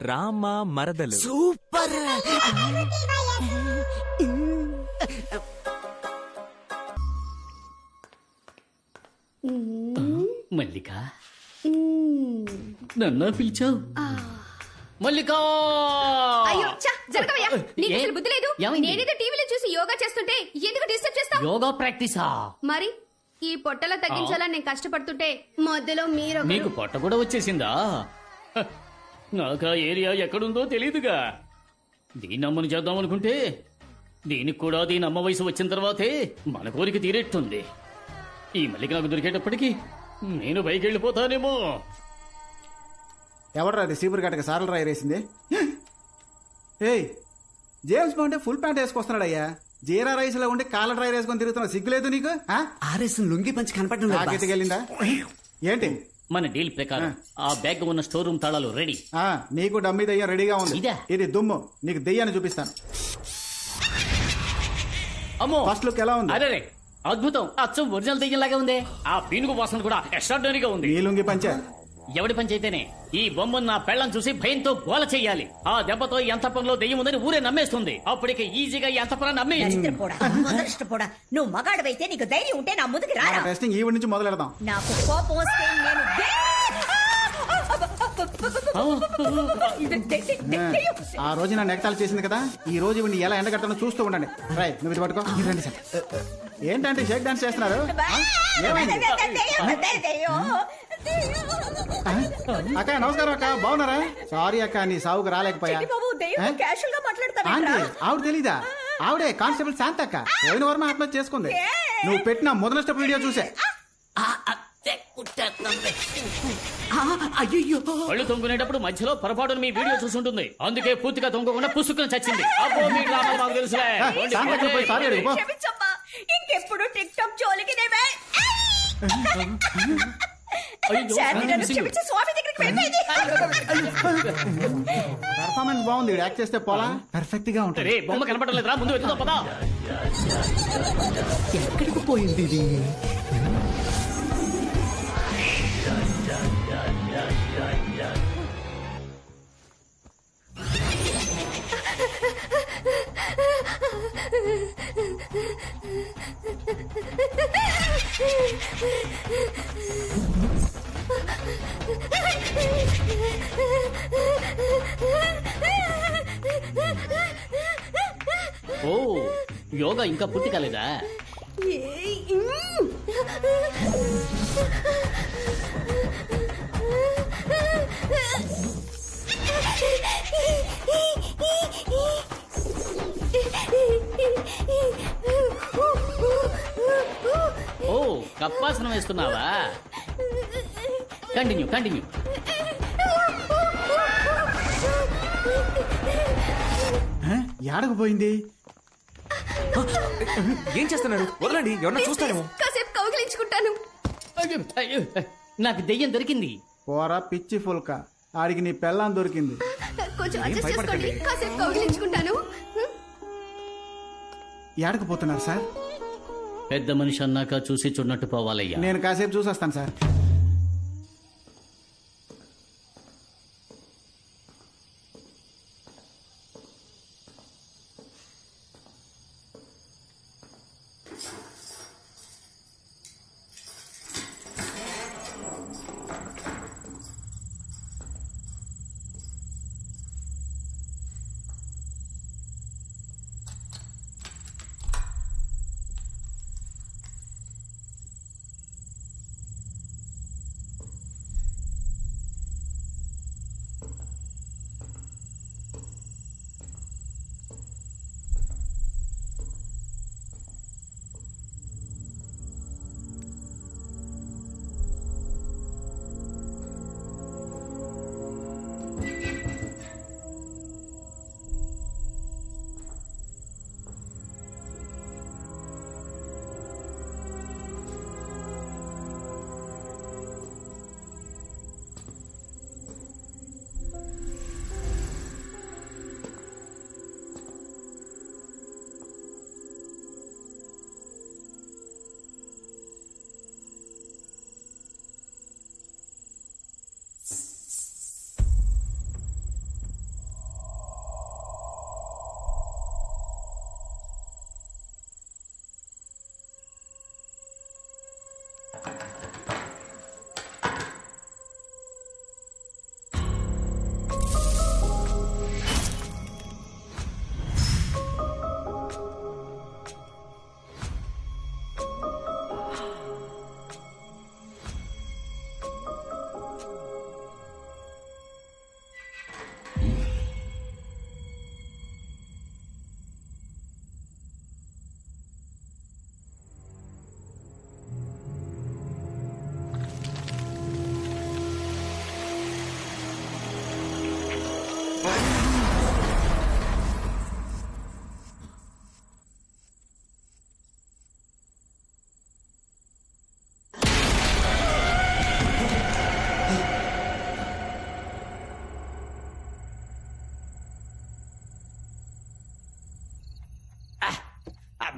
రామ మరదలు. సూపర్. మల్లిక నన్ను పిలిచావు మల్లిక. అయ్యో జరగవయ్యా, నీకు అసలు బుద్ధి లేదు. నేనేదో టీవీలో చూసి యోగా చేస్తుంటే ఎందుకు డిస్టర్బ్ చేస్తావు? యోగా ప్రాక్టీసా? మరి ఈ పొట్టల తగ్గించాలని నేను కష్టపడుతుంటే మధ్యలో మీరు నీకు పొట్ట కూడా వచ్చేసిందా? నాకు ఆ ఏరియా ఎక్కడుందో తెలీదుగా. దీన్ని అమ్మని చేద్దాం అనుకుంటే దీనికి కూడా దీని అమ్మ వయసు వచ్చిన తర్వాతే మన కోరిక తీరేస్తుంది. ఈ మల్లిక నాకు దొరికేటప్పటికి నేను పైకి వెళ్ళిపోతానేమో. ఎవడరా రిసీవర్ గట్టక సార్లు రాయరేసింది? ఏయ్, జేమ్స్ బాండ్ ఫుల్ ప్యాంట్ వేసుకొస్తున్నాడయ్యా. జీరా రైస్ లో ఉండి కాలర్ డ్రై వేసుకొని తిరుగుతున్నా, సిగ్గులేదు నీకు? ఆర్ఎస్ లుంగి పంచి కనపడడం లేదు. నాకెత్తుకెళ్ళిందా ఏంటి? మన డీల్ ప్రకారం ఆ బ్యాగ్ ఉన్న స్టోర్ రూమ్ తాళాలు రెడీ. నీకు డమ్మీ దయ్యం రెడీగా ఉంది. ఇదా? ఇది దుమ్ము. నీకు దెయ్యాన్ని చూపిస్తాను. అమ్మో, ఫస్ట్ లుక్ ఎలా ఉంది? అరే అద్భుతం, అచ్చం ఒరిజినల్ దెయ్యంలాగా ఉంది. ఆ పీనుగు వాసన కూడా ఎక్స్ట్రాడినరీగా ఉంది. ఈ లుంగి పంచే ఎవడి పని చేతేనే ఈ బొమ్మను నా పెళ్ళం చూసి భయంతో గోల చెయ్యాలి. ఆ దెబ్బతో ఈ అంతఃపురంలో దెయ్యం ఉందని ఊరే నమ్మేస్తుంది. అప్పటికి ఈజీగా ఈ అంతఃపురాన్ని నమ్మేయచ్చు. నువ్వు మగాడవైతే నీకు ధైర్యం ఉంటే నా ముందుకు రారా. టెస్టింగ్ ఈ నుంచి మొదలు పెడదాం. నాకు కోపం వస్తే ఆ రోజు నా నెగతాలు చేసింది కదా, ఈ రోజు ఇవన్నీ ఎలా ఎండగట్టాలో చూస్తూ ఉండండి. రై, నువ్వు ఇది పట్టుకో. రండి సార్. ఏంటంటే షేక్ డాన్స్ చేస్తున్నారు? అక్క నమస్కారం అక్క, బాగున్నారా? సారీ అక్క, నీ సావుకు రాలేకపోయా. ఆవిడ తెలీదా? ఆవిడే కానిస్టేబుల్ శాంత అక్క. పోయిన వారం ఆత్మహత్య చేసుకుంది. నువ్వు పెట్టిన మొదల స్టెప్ వీడియో చూసే. అయ్యో, కళ్ళు తొంగునేటప్పుడు మధ్యలో పొరపాటును మీ వీడియో చూసుంటుంది. అందుకే పూర్తిగా తొంగకుండా పుసుకుని చచ్చింది. అబ్బో, మీ డ్రామాలు మాకు తెలుసులే. శాంతకి పోయి సారీ అడుగు పో. ఇంకెప్పుడు టిక్ టాక్ జోలికి పర్ఫార్మెన్స్ బాగుంది. యాక్ట్ చేస్తే పోలా పర్ఫెక్ట్ గా ఉంటుంది. బొమ్మ కనపడలేదురా, ముందు వెతుకుతాం పదా. ఎక్కడికి పోయింది ఇది? ఓ, యోగా ఇంకా పూర్తి కాలేదా? ఓ, కప్పాసనం వేస్తున్నావా? Continue continue. యాడకు పోయింది? ఏం చేస్తున్నారు? వదలండి, ఎవరన్నా చూస్తారేమో. కాసేపు కౌగిలించుకుంటాను. నాకు దెయ్యం దొరికింది. పోరా పిచ్చి ఫుల్క, ఆడికి నీ పెళ్ళాం దొరికింది. కొంచెం అడ్జస్ట్ చేసుకోండి, కాసేపు కౌగిలించుకుంటాను. యాడకు పోతున్నారు సార్? పెద్ద మనిషి అన్నాక చూసి చూడనట్టు పోవాలయ్యా. నేను కాసేపు చూసొస్తాను సార్.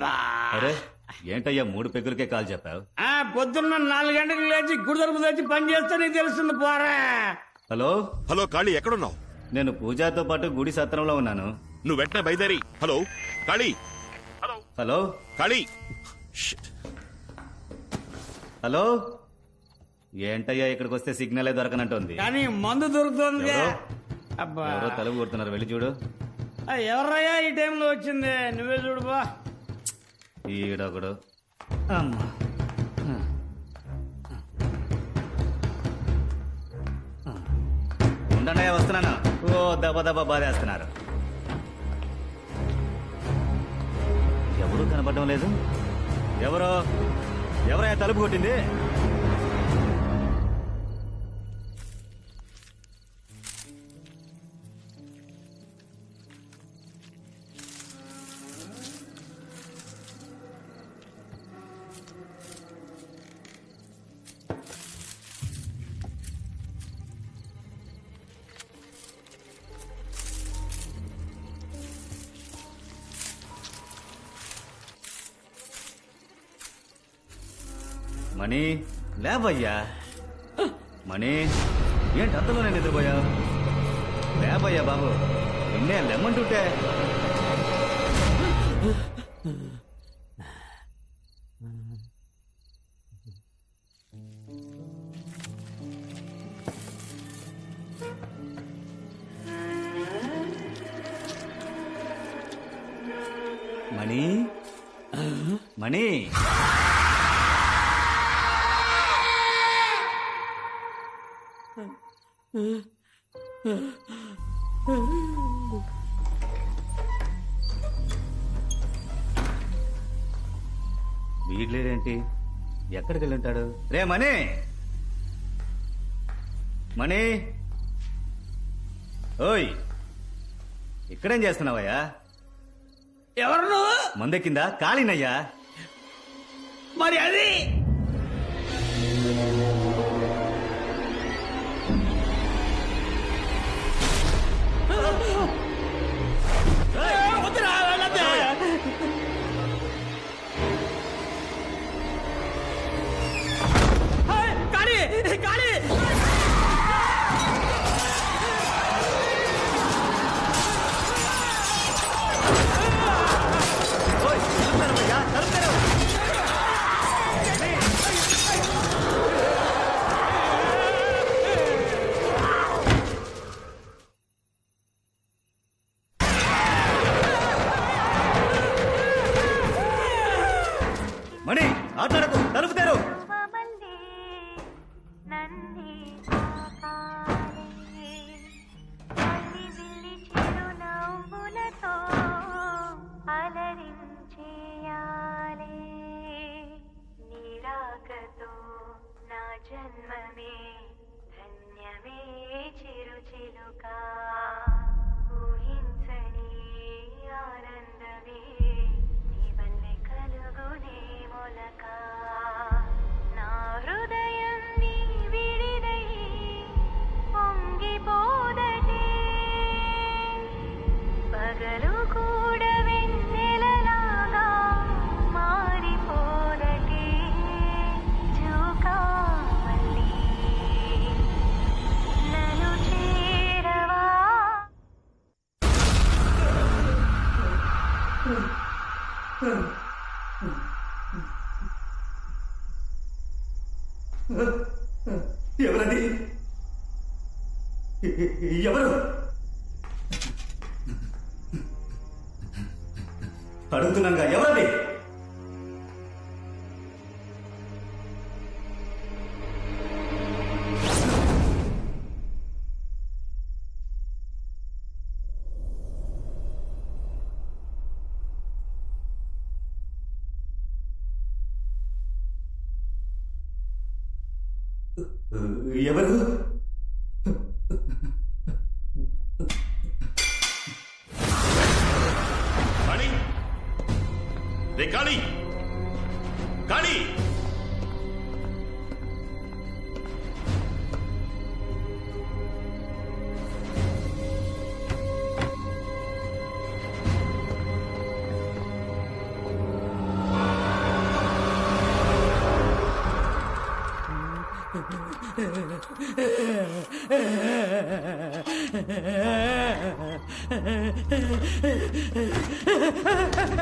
అబ్బా అరే ఏంటయ్యా 3 పెగ్గులకే కాల్ చెప్పావు? పొద్దున్న 4 గంటలకు లేచి గుడిదలుపు తెచ్చి పని చేస్తే నీకు తెలుస్తుంది పోరా. హలో హలో కాళీ, ఎక్కడున్నావు? నేను పూజాతో పాటు గుడి సత్రంలో ఉన్నాను. నువ్వు వెంటనే బయలుదేరి. హలో కాళీ, హలో కాళీ. హలో ఏంటయ్యా ఇక్కడికి వస్తే సిగ్నలే దొరకనంటుంది. కానీ మందు దొరుకుతుంది. ఎవరో? అబ్బా ఎవరో తలుపు కొడుతున్నారు, వెళ్ళి చూడు. ఎవర్రయ్యా ఈ టైంలో వచ్చింది? నువ్వే చూడు బా. ఈడొకడు. అమ్మా ఉండండియా, వస్తున్నాను. ఓ దెబ్బ దెబ్బ బాధేస్తున్నారు. ఎవరు కనపడడం లేదు. ఎవరయ్యా తలుపు కొట్టింది? మణి లేవయ్యా. మణి ఏంటి అంతలోనే నిద్రపోయావు? లేవయ్యా బాబు, నిన్నే లెమ్మంటుంటే. మణి మణి వీడ్లేదేంటి? ఎక్కడికి వెళ్ళి ఉంటాడు? రే మణి, మణి, ఓయ్ ఇక్కడేం చేస్తున్నావయ్యా? ఎవరు నువ్వు? మందెక్కిందా? కాళీనయ్యా. మరి అది వద్దురా, వెళ్ళొద్దు. కాళీ కాళీ ఓయ్, తలుపు తెరవయ్యా, తలుపు తెరవు. మణి ఆటలకు తలుపు తెరు. జన్మమే ధన్యమే చిరుచిలుకా ఊహించని ఆనందమే నీ వల్లే కలుగునే మొలక నా హృదయం నీ విడిదై పొంగిపోదటే పగలు కూడా వెన్నెలలాగా మారిపోదటే జూకా నన్ను చేరవా. ఎవరది? ఎవరు? అడుగుతున్నాగా, ఎవరది? ఎవరు? కాళీ, రే కాళీ, కాళీ.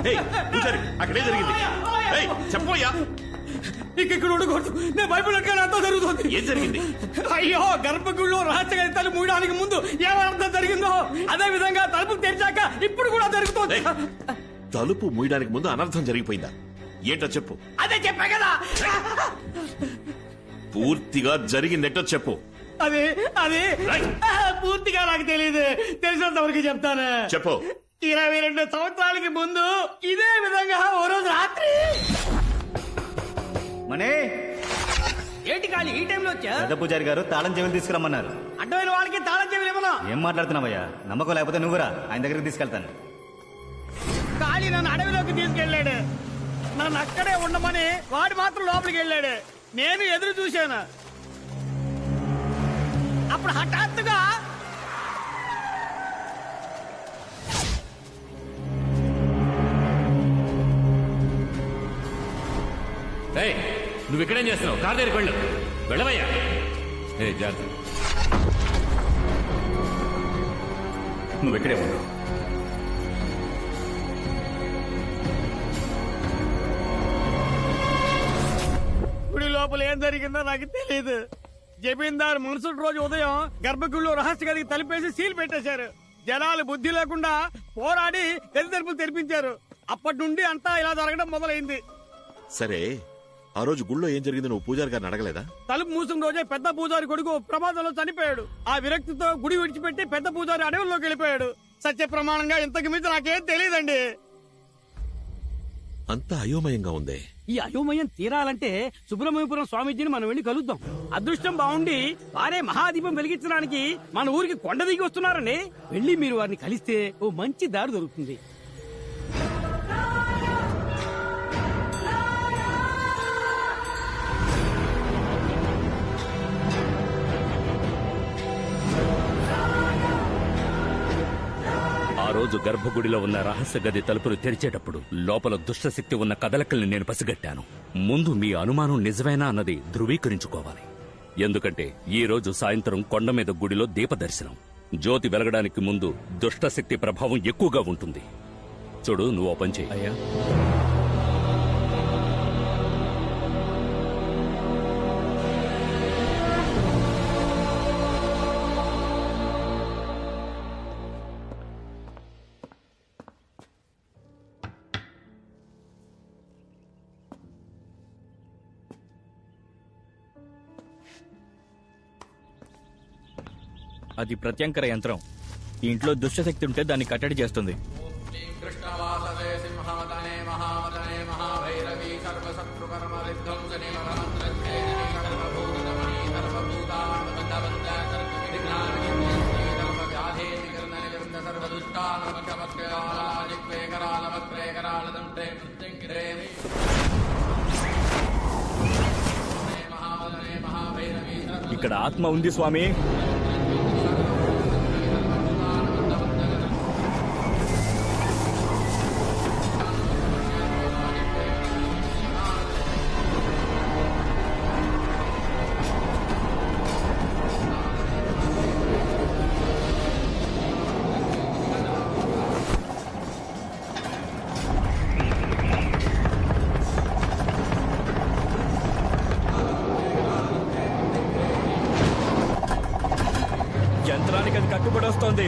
ఏయ్, పూజారి, అక్కడే జరిగింది. ఏయ్, చెప్పోయ్యా, ఇక్కడ ఉండకూడదు. నేను భయపడక నాతో జరుగుతుంది. ఏం జరిగింది? అయ్యో, గర్భగుడిలో రహస్య తలుపు మూయడానికి ముందు ఏమర్థం జరిగిందో అదే విధంగా తలుపు తెరిచాక ఇప్పుడు కూడా జరుగుతుంది. ఏయ్, తలుపు మూయడానికి ముందు అనర్థం జరిగిపోయిందా? ఏంటో చెప్పు. అదే చెప్పా కదా. పూర్తిగా జరిగిందేంటో చెప్పు. అది అది పూర్తిగా నాకు తెలియదు. తెలిసినంత వరకు చెప్తాను. చెప్పు. 22 సంవత్సరాలకి ముందు ఇదే విధంగా ఓ రోజు రాత్రి. మనే ఏంటి కాళీ ఈ టైంలో వచ్చా? పెద్ద పూజారి గారు తాళం చెవులు తీసుకురమ్మన్నారు. అడ్డమైన వాళ్ళకి తాళం చెవులు ఇవ్వను. ఏం మాట్లాడుతున్నావయ్యా? నమ్మకం లేకపోతే నువ్వురా, ఆయన దగ్గరికి తీసుకెళ్తాను. కాళీ నన్ను అడవిలోకి తీసుకెళ్ళాడు. నన్ను అక్కడే ఉండమని వాడు మాత్రం లోపలికి వెళ్ళాడు. నేను ఎదురు చూశాను. అప్పుడు హఠాత్తుగా నువ్వు ఇక్కడేం చేస్తున్నావు? కార్ దగ్గరికి వెళ్ళు. వెళ్ళవయ్యా. జాగ్రత్త. నువ్వు ఇక్కడే ఉండు. గుడి లోపల ఏం జరిగిందో నాకు తెలియదు. జమీందారు మనుషుల రోజు ఉదయం గర్భగుడిలో రహస్య గదికి తలిపేసి సీల్ పెట్టేశారు. జనాలు బుద్ధి లేకుండా పోరాడి గది తలుపులు తెరిపించారు. అప్పటి నుండి అంతా ఇలా జరగడం మొదలైంది. సరే, ఆ రోజు గుళ్ళో ఏం జరిగిందో నువ్వు పూజారి గారిని అడగలేదా? తలుపు మూసిన రోజే పెద్ద పూజారి కొడుకు ప్రమాదంలో చనిపోయాడు. ఆ విరక్తితో గుడి విడిచిపెట్టి పెద్ద పూజారి అడవుల్లోకి వెళ్ళిపోయాడు. సత్య ప్రమాణంగా ఇంతకు మించి నాకేం తెలియదండి. అంతా అయోమయంగా ఉందే. ఈ అయోమయం తీరాలంటే సుబ్రహ్మణ్యపురం స్వామీజీని మనం వెళ్లి కలుద్దాం. అదృష్టం బాగుండి వారే మహాదీపం వెలిగించడానికి మన ఊరికి కొండ దిగి వస్తున్నారండి. వెళ్ళి మీరు వారిని కలిస్తే ఓ మంచి దారి దొరుకుతుంది. ఆ రోజు గర్భగుడిలో ఉన్న రహస్య గది తలుపులు తెరిచేటప్పుడు లోపల దుష్టశక్తి ఉన్న కదలికల్ని నేను పసిగట్టాను. ముందు మీ అనుమానం నిజమేనా అన్నది ధృవీకరించుకోవాలి. ఎందుకంటే ఈ రోజు సాయంత్రం కొండ మీద గుడిలో దీపదర్శనం. జ్యోతి వెలగడానికి ముందు దుష్టశక్తి ప్రభావం ఎక్కువగా ఉంటుంది. చూడు, నువ్వు ఓ పని చేయి. అయ్యా, అది ప్రత్యంకర యంత్రం. ఈ ఇంట్లో దుష్టశక్తి ఉంటే దాన్ని కట్టడి చేస్తుంది. ఇక్కడ ఆత్మ ఉంది స్వామి. యంత్రానికి అది కట్టుబడి వస్తోంది.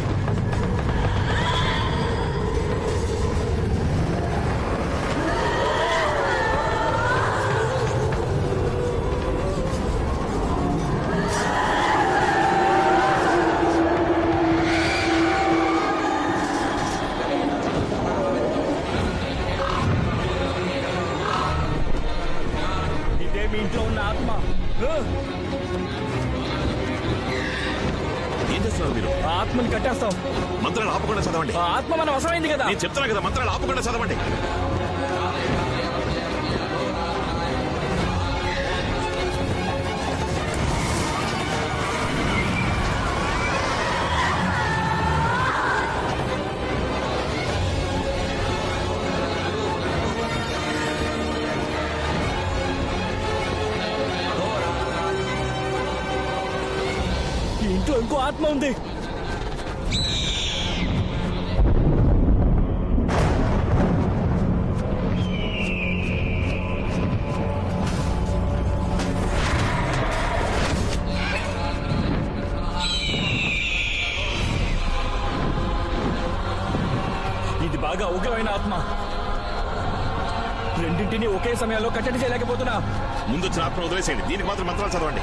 ఇదే మీ ఇంట్లో ఉన్న ఆత్మ. ఏం చేస్తున్నారు మీరు? ఆత్మని కట్టేస్తాం. మంత్రాలు ఆపకుండా చదవండి. ఆత్మ మనం అవసరమైంది కదా. నేను చెప్తున్నా కదా, మంత్రాలు ఆపకుండా చదవండి. ఆత్మ ఉంది. ఇది బాగా ఉగ్రమైన ఆత్మ. రెండింటిని ఒకే సమయంలో కట్టడి చేయలేకపోతున్నా. ముందు ఆత్మ వదిలేసేయండి, దీనికి మాత్రం మంత్రాలు చదవండి.